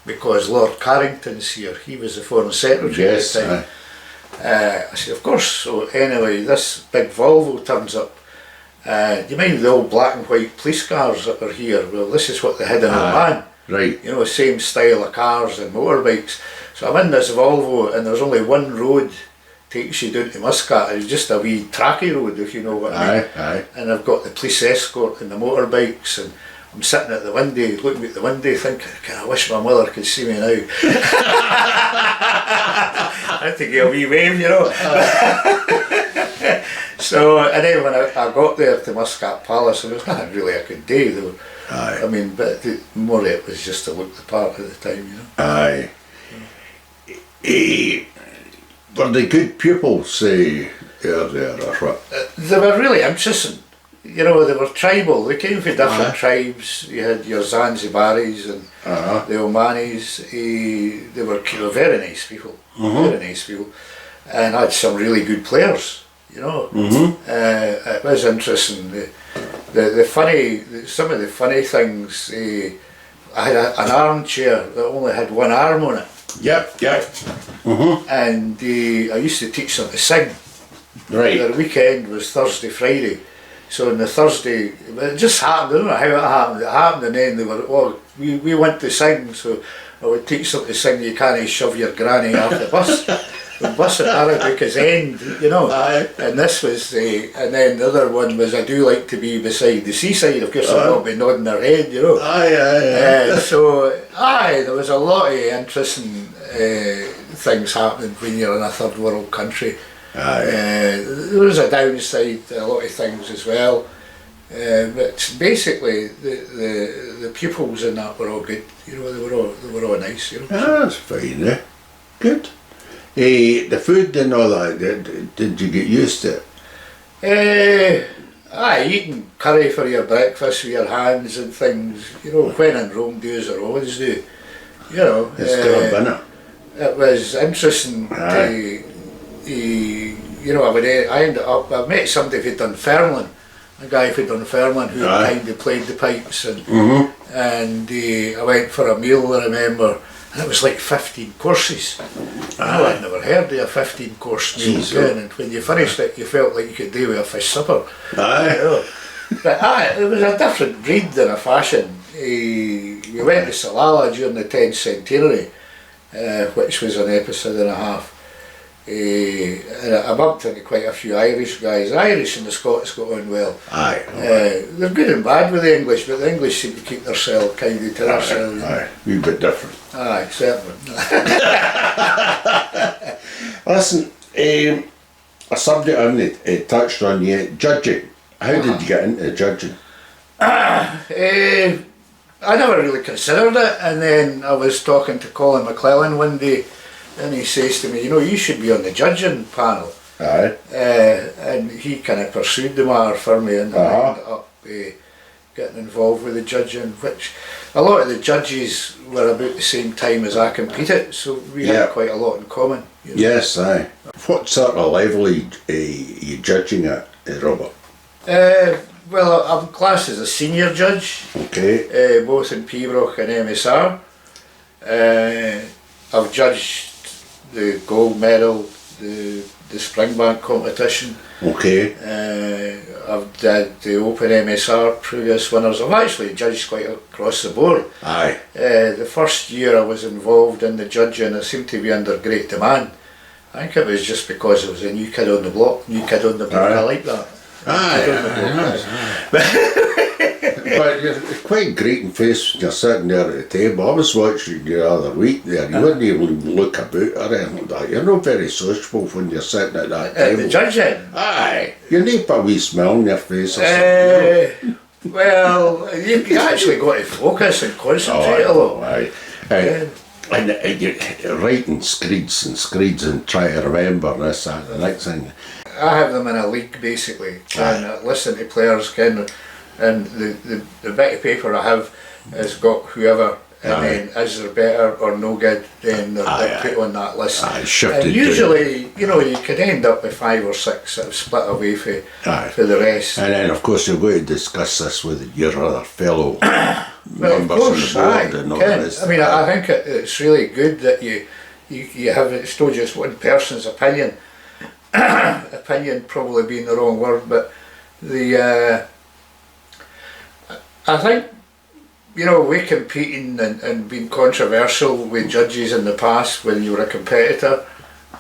Because Lord Carrington's here, he was the Foreign Secretary at the time. I said, of course. So anyway, this big Volvo turns up. Do you mind the old black and white police cars that were here? Well, this is what they had in Oman. Right. You know, same style of cars and motorbikes. So I'm in this Volvo, and there's only one road takes you down to Muscat. It's just a wee tracky road, if you know what I mean. And I've got the police escort and the motorbikes, and I'm sitting at the window, looking at the window, thinking, I wish my mother could see me now. I had to give a wee wave, you know. So, and then when I got there to Muscat Palace, there was nothing really I could do. I mean, but more it was just to look the part at the time, you know. Were they good pupils, there or what? They were really interesting. You know, they were tribal. They came from different tribes. You had your Zanzibaris and the Omanis. They were very nice people. Very nice people. And I had some really good players, you know. It was interesting. Some of the funny things, I had an armchair that only had one arm on it. And I used to teach them to sing. Their weekend was Thursday, Friday. So on the Thursday, it just happened, I don't know how it happened, and then they were, we went to sing, so I would teach them to sing You Can't Shove Your Granny Off the Bus. Blessed Arabica's End, you know. Aye. And this was and then the other one was I Do Like to Be Beside the Seaside. Of course, they'll all be nodding their head, you know. So, there was a lot of interesting things happening when you're in a third world country. There was a downside to a lot of things as well. But basically, the pupils in that were all good. You know, they were all nice. You know. That's fine, eh? Good. The food and all that. Did you get used to it? Eating curry for your breakfast with your hands and things. You know, when in Rome, do as the Romans do. You know. It's good, innit? It was interesting to, you know, I ended up. I met somebody who'd done Ferlin. A guy who'd done Ferlin who kind of played the pipes, and I went for a meal, I remember, and it was like 15 courses. I'd never heard of a 15-course meal again, and when you finished it, you felt like you could do with a fish supper. You know. But it was a different breed than a fashion. We went to Salalah during the 10th centenary, which was an episode and a half. And I bumped into quite a few Irish guys. The Irish and the Scots got on well. They're good and bad with the English, but the English seem to keep themselves kind of to themselves. A wee bit different. Certainly. Listen, a subject I haven't touched on yet, judging. How did you get into judging? I never really considered it, and then I was talking to Colin McClellan one day, and he says to me, you know, you should be on the judging panel. And he kind of pursued the matter for me, and I ended up getting involved with the judging, which a lot of the judges were about the same time as I competed, so we had quite a lot in common. You know? Yes, aye. What sort of level are you judging at, Robert? Well, I'm classed as a senior judge, both in Pembroke and MSR. I've judged the gold medal, the Springbank competition. I've did the Open MSR previous winners. I've actually judged quite across the board. The first year I was involved in the judging, I seemed to be under great demand. I think it was just because I was a new kid on the block. I like that. But you're quite great in face when you're sitting there at the table. I was watching you the other week there. You wouldn't even look about or anything like that. You're not very sociable when you're sitting at that table. The judging? You need a wee smile on your face or something. Well, you actually got to focus and concentrate a lot. And you're writing screeds and try to remember this, that, the next thing. I have them in a league basically, and I listen to players, and the bit of paper I have has got whoever, and then is there better or no good, then they're put on that list. And usually, you know, you could end up with 5 or 6 that have split away for the rest. And then of course you're going to discuss this with your other fellow members on the board and all this. I mean, I think it's really good that you have, it's not just one person's opinion. Opinion probably being the wrong word, but I think, you know, we competing and being controversial with judges in the past when you were a competitor,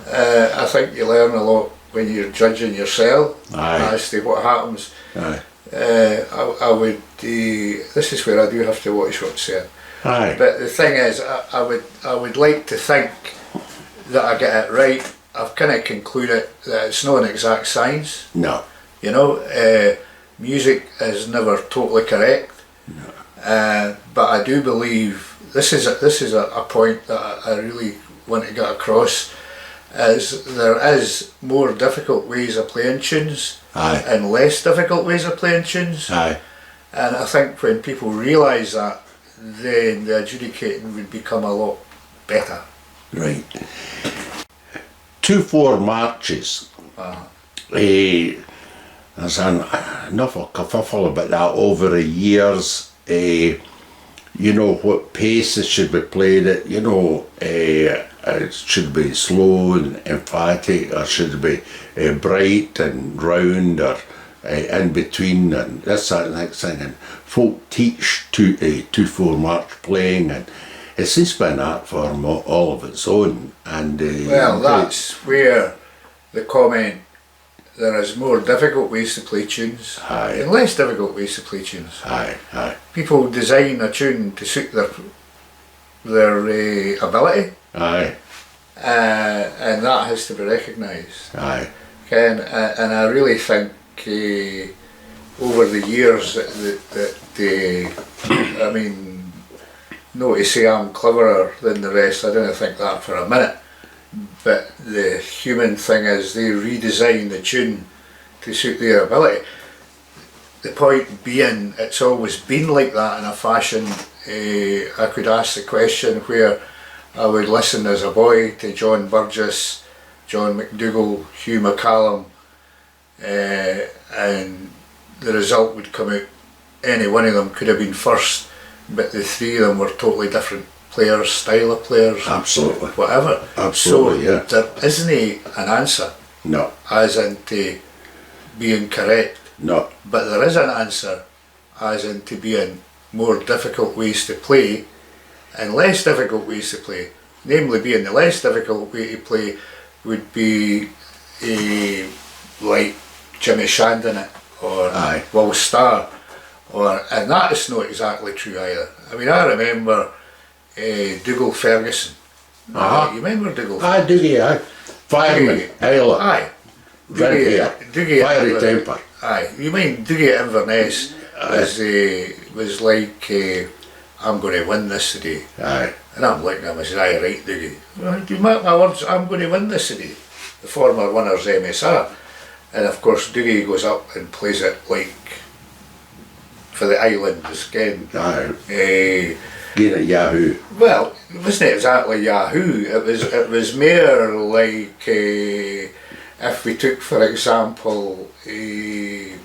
I think you learn a lot when you're judging yourself as to what happens. I would, this is where I do have to watch what's said. But the thing is, I would like to think that I get it right. I've kind of concluded that it's not an exact science. No. You know, music is never totally correct. No. But I do believe this is a point that I really want to get across. Is there is more difficult ways of playing tunes and less difficult ways of playing tunes. And I think when people realise that, then the adjudicating would become a lot better. Right. 2-4 marches. There's enough of kerfuffle about that over the years. You know what pace it should be played at. You know, it should be slow and emphatic, or should it be bright and round, or in between, and this, that, and next thing. And folk teach 2-4 march playing, and It's just been an art form all of its own, and well, that's where the comment, there is more difficult ways to play tunes and less difficult ways to play tunes. Aye. People design a tune to suit their ability. Aye. And that has to be recognised. Aye. And I really think over the years that I mean, not to say I'm cleverer than the rest, I don't think that for a minute, but the human thing is they redesign the tune to suit their ability. The point being, it's always been like that in a fashion. I could ask the question where I would listen as a boy to John Burgess, John McDougall, Hugh McCallum, and the result would come out. Any one of them could have been first, but the three of them were totally different players, style of players, absolutely, whatever. Absolutely, so yeah. There isn't an answer. No. As into being correct. No. But there is an answer as into being more difficult ways to play and less difficult ways to play. Namely, being the less difficult way to play would be like Jimmy Shandon or Will Starr, and that is not exactly true either. I mean, I remember Dougal Ferguson. You remember Dougal? Aye, Dougie, aye. Fireman, Ayla. Aye. Dougie, fiery temper. Aye, you mean Dougie at Inverness was like, I'm going to win this today. Aye. And I'm looking at him and says, aye, right, Dougie. Well, do you mark my words, I'm going to win this today. The former winner's MSR. And of course Dougie goes up and plays it like for the Islanders again. Aye. Getting at Yahoo. Well, it wasn't exactly Yahoo. It was more like if we took, for example, is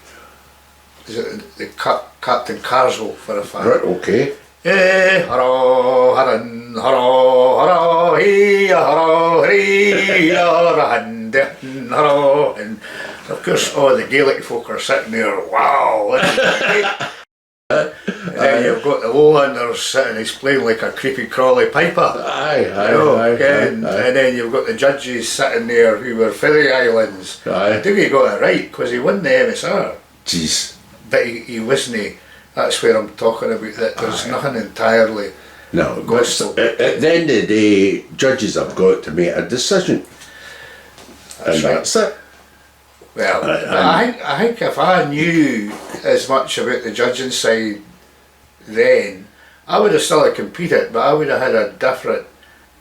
it the Captain Carswell for a fact. Right, okay. Hurrah, hurrah, hurrah, hurrah, hurrah, and of course all the Gaelic folk are sitting there, wow, and then you've got the lowlanders sitting, he's playing like a creepy crawly piper. Aye. And then you've got the judges sitting there who were for the islands. Dougie got it right because he won the MSR. Jeez. But he wasn't. That's where I'm talking about, that there's nothing entirely gospel. At the end of the day, judges have got to make a decision. That's it. Well, I think if I knew as much about the judging side then, I would have still competed, but I would have had a different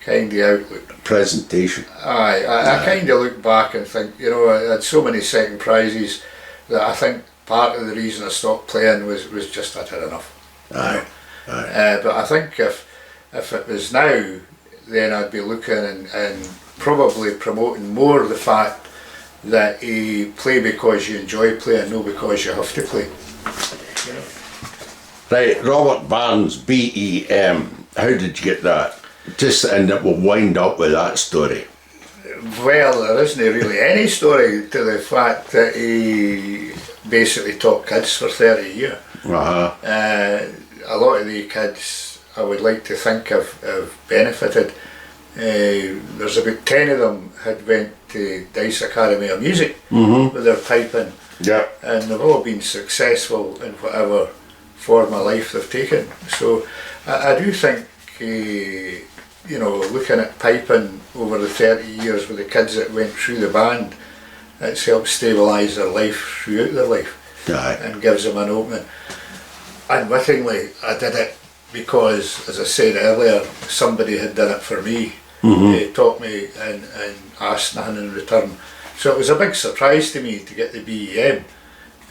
kind of outlook. Presentation. I kind of look back and think, you know, I had so many second prizes that I think part of the reason I stopped playing was just I'd had enough. But I think if it was now, then I'd be looking and probably promoting more the fact that you play because you enjoy playing, not because you have to play. You know? Right, Robert Barnes BEM. How did you get that? Just and we'll wind up with that story. Well, there isn't really any story to the fact that he basically taught kids for 30 years. A lot of the kids I would like to think have benefited. There's about 10 of them had went to Dice Academy of Music with their piping, and they've all been successful in whatever form of life they've taken. So I do think, you know, looking at piping over the 30 years with the kids that went through the band, it's helped stabilise their life throughout their life and gives them an opening. Unwittingly, I did it because, as I said earlier, somebody had done it for me. They taught me and asked nothing in return. So it was a big surprise to me to get the BEM.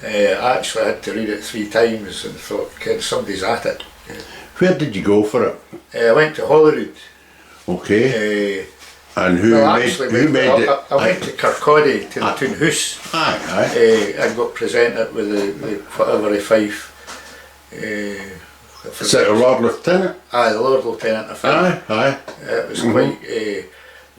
I actually had to read it 3 times and thought, somebody's at it. Where did you go for it? I went to Holyrood. Okay. And who made it? I went to Kirkcaldy to the Toon House. I got presented with the whatever the Fife. Is that a Lord Lieutenant? The Lord Lieutenant of Fife. It was quite.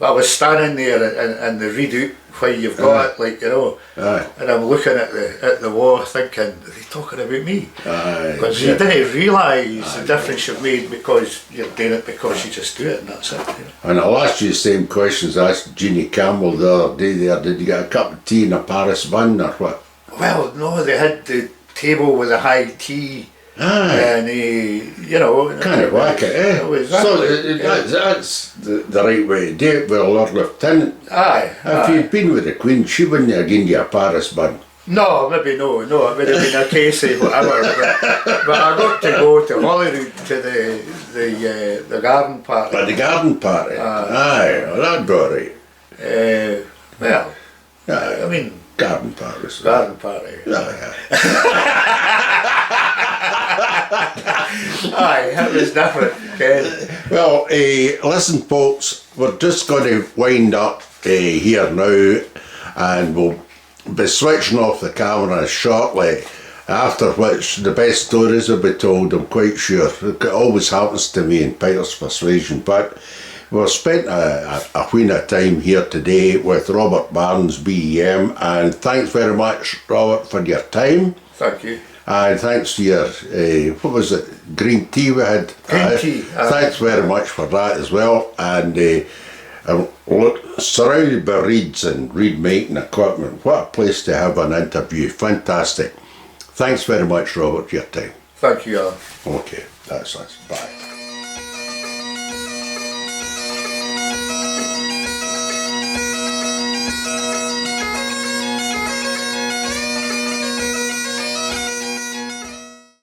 I was standing there in the readout where you've got it, like, you know, and I'm looking at the wall thinking, are they talking about me? Because you didn't realise the difference you've made because you're doing it because you just do it and that's it. You know? And I'll ask you the same questions I asked Jeannie Campbell the other day there. Did you get a cup of tea and a Paris bun or what? Well, no, they had the table with a high tea. And you know, kind of whack it, eh? Exactly, so that's the right way to do it with a Lord Lieutenant. If you'd been with the Queen, she wouldn't have given you a Paris bun. No, maybe no, it would have been a case of whatever. but I got to go to Holyrood to the garden party. At the garden party? Well, that'd be alright. Well, I mean... Garden parties. Garden party. Aye, that was different. Well, listen folks, we're just going to wind up here now, and we'll be switching off the camera shortly, after which the best stories will be told, I'm quite sure. It always happens to me in Pipers'Persuasion, but we've spent a wheen of time here today with Robert Barnes BEM, and thanks very much, Robert, for your time. Thank you. And thanks to your, what was it, green tea we had? Green tea. Thanks very much for that as well. And look, surrounded by reeds and reed making equipment, what a place to have an interview. Fantastic. Thanks very much, Robert, for your time. Thank you, Alan. Okay, that's us. Bye.